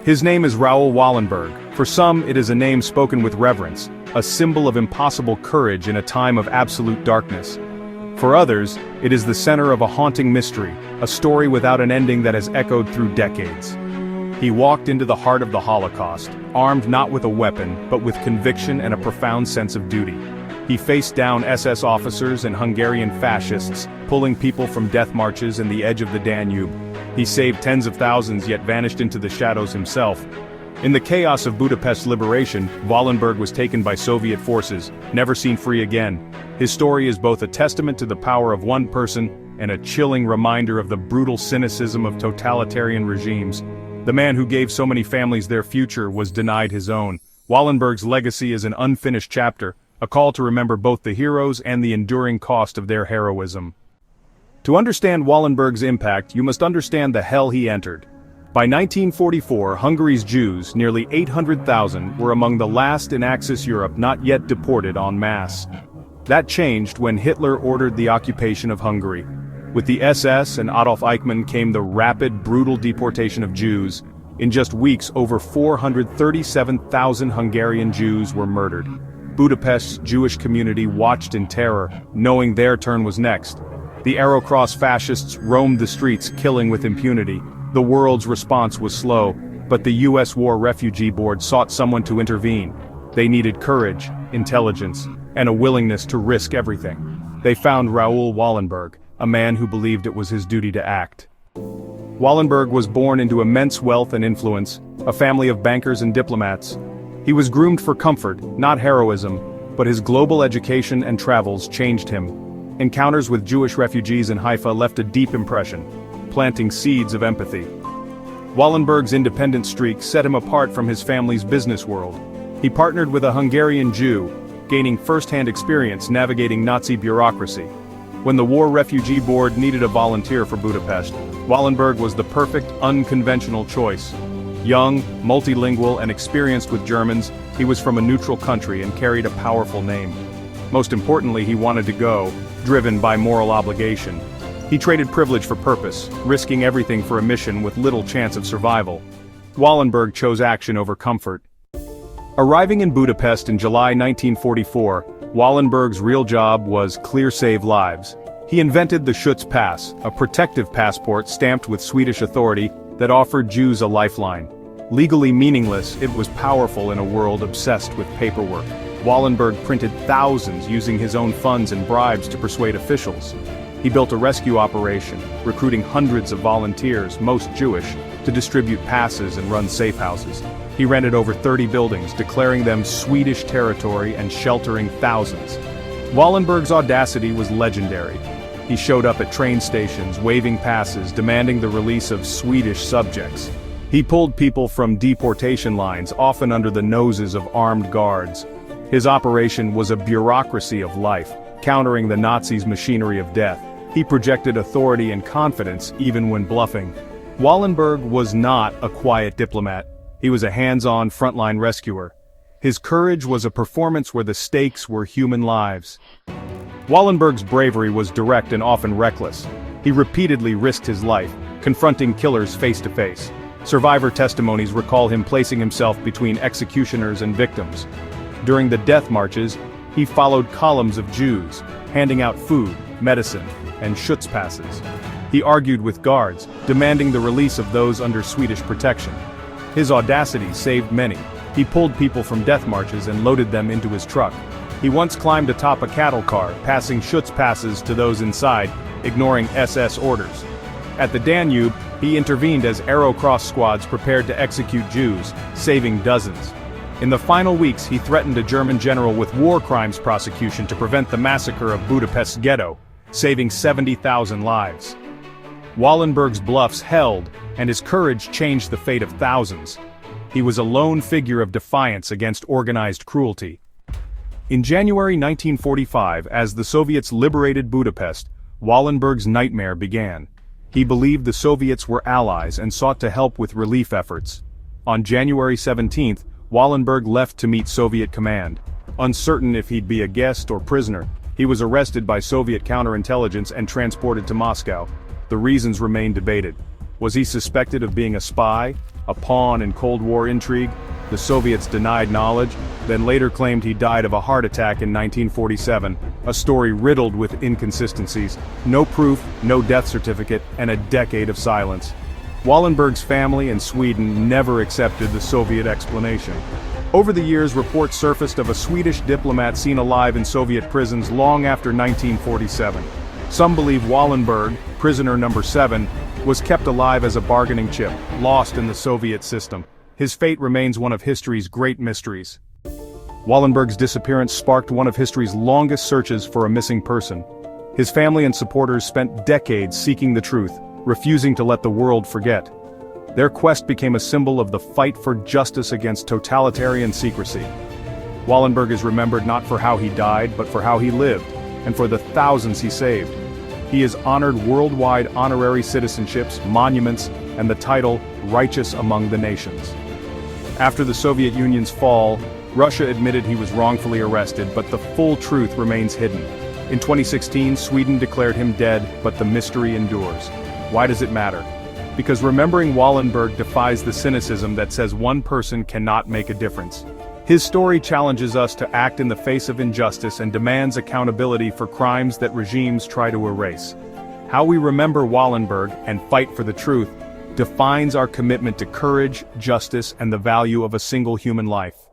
His name is Raoul Wallenberg. For some, it is a name spoken with reverence, a symbol of impossible courage in a time of absolute darkness. For others, it is the center of a haunting mystery, a story without an ending that has echoed through decades. He walked into the heart of the Holocaust, armed not with a weapon, but with conviction and a profound sense of duty. He faced down SS officers and Hungarian fascists, pulling people from death marches and the edge of the Danube. He saved tens of thousands yet vanished into the shadows himself. In the chaos of Budapest's liberation, Wallenberg was taken by Soviet forces, never seen free again. His story is both a testament to the power of one person and a chilling reminder of the brutal cynicism of totalitarian regimes. The man who gave so many families their future was denied his own. Wallenberg's legacy is an unfinished chapter, a call to remember both the heroes and the enduring cost of their heroism. To understand Wallenberg's impact, you must understand the hell he entered. By 1944, Hungary's Jews, nearly 800,000, were among the last in Axis Europe not yet deported en masse. That changed when Hitler ordered the occupation of Hungary. With the SS and Adolf Eichmann came the rapid, brutal deportation of Jews. In just weeks, over 437,000 Hungarian Jews were murdered. Budapest's Jewish community watched in terror, knowing their turn was next. The Arrow Cross fascists roamed the streets, killing with impunity. The world's response was slow, but the U.S. War Refugee Board sought someone to intervene. They needed courage, intelligence, and a willingness to risk everything. They found Raoul Wallenberg, a man who believed it was his duty to act. Wallenberg was born into immense wealth and influence, a family of bankers and diplomats. He was groomed for comfort, not heroism, but his global education and travels changed him. Encounters with Jewish refugees in Haifa left a deep impression, planting seeds of empathy. Wallenberg's independent streak set him apart from his family's business world. He partnered with a Hungarian Jew, gaining first-hand experience navigating Nazi bureaucracy. When the War Refugee Board needed a volunteer for Budapest, Wallenberg was the perfect, unconventional choice. Young, multilingual, and experienced with Germans, he was from a neutral country and carried a powerful name. Most importantly, he wanted to go, driven by moral obligation. He traded privilege for purpose, risking everything for a mission with little chance of survival. Wallenberg chose action over comfort. Arriving in Budapest in July 1944, Wallenberg's real job was clear save lives. He invented the Schutz Pass, a protective passport stamped with Swedish authority that offered Jews a lifeline. Legally meaningless, it was powerful in a world obsessed with paperwork. Wallenberg printed thousands using his own funds and bribes to persuade officials. He built a rescue operation, recruiting hundreds of volunteers, most Jewish, to distribute passes and run safe houses. He rented over 30 buildings, declaring them Swedish territory and sheltering thousands. Wallenberg's audacity was legendary. He showed up at train stations, waving passes, demanding the release of Swedish subjects. He pulled people from deportation lines, often under the noses of armed guards. His operation was a bureaucracy of life, countering the Nazis' machinery of death. He projected authority and confidence even when bluffing. Wallenberg was not a quiet diplomat. He was a hands-on frontline rescuer. His courage was a performance where the stakes were human lives. Wallenberg's bravery was direct and often reckless. He repeatedly risked his life, confronting killers face to face. Survivor testimonies recall him placing himself between executioners and victims. During the death marches, he followed columns of Jews, handing out food, medicine, and Schutz passes. He argued with guards, demanding the release of those under Swedish protection. His audacity saved many. He pulled people from death marches and loaded them into his truck. He once climbed atop a cattle car, passing Schutz passes to those inside, ignoring SS orders. At the Danube, he intervened as Arrow Cross squads prepared to execute Jews, saving dozens. In the final weeks, he threatened a German general with war crimes prosecution to prevent the massacre of Budapest's ghetto, saving 70,000 lives. Wallenberg's bluffs held, and his courage changed the fate of thousands. He was a lone figure of defiance against organized cruelty. In January 1945, as the Soviets liberated Budapest, Wallenberg's nightmare began. He believed the Soviets were allies and sought to help with relief efforts. On January 17, Wallenberg left to meet Soviet command. Uncertain if he'd be a guest or prisoner, he was arrested by Soviet counterintelligence and transported to Moscow. The reasons remain debated. Was he suspected of being a spy? a pawn in Cold War intrigue. The Soviets denied knowledge, then later claimed he died of a heart attack in 1947, a story riddled with inconsistencies, no proof, no death certificate, and a decade of silence. Wallenberg's family in Sweden never accepted the Soviet explanation. Over the years, reports surfaced of a Swedish diplomat seen alive in Soviet prisons long after 1947. Some believe Wallenberg, prisoner number 7, was kept alive as a bargaining chip, lost in the Soviet system. His fate remains one of history's great mysteries. Wallenberg's disappearance sparked one of history's longest searches for a missing person. His family and supporters spent decades seeking the truth, refusing to let the world forget. Their quest became a symbol of the fight for justice against totalitarian secrecy. Wallenberg is remembered not for how he died, but for how he lived, and for the thousands he saved. He is honored worldwide honorary citizenships, monuments, and the title, Righteous Among the Nations. After the Soviet Union's fall, Russia admitted he was wrongfully arrested, but the full truth remains hidden. In 2016, Sweden declared him dead, but the mystery endures. Why does it matter? Because remembering Wallenberg defies the cynicism that says one person cannot make a difference. His story challenges us to act in the face of injustice and demands accountability for crimes that regimes try to erase. How we remember Wallenberg and fight for the truth defines our commitment to courage, justice, and the value of a single human life.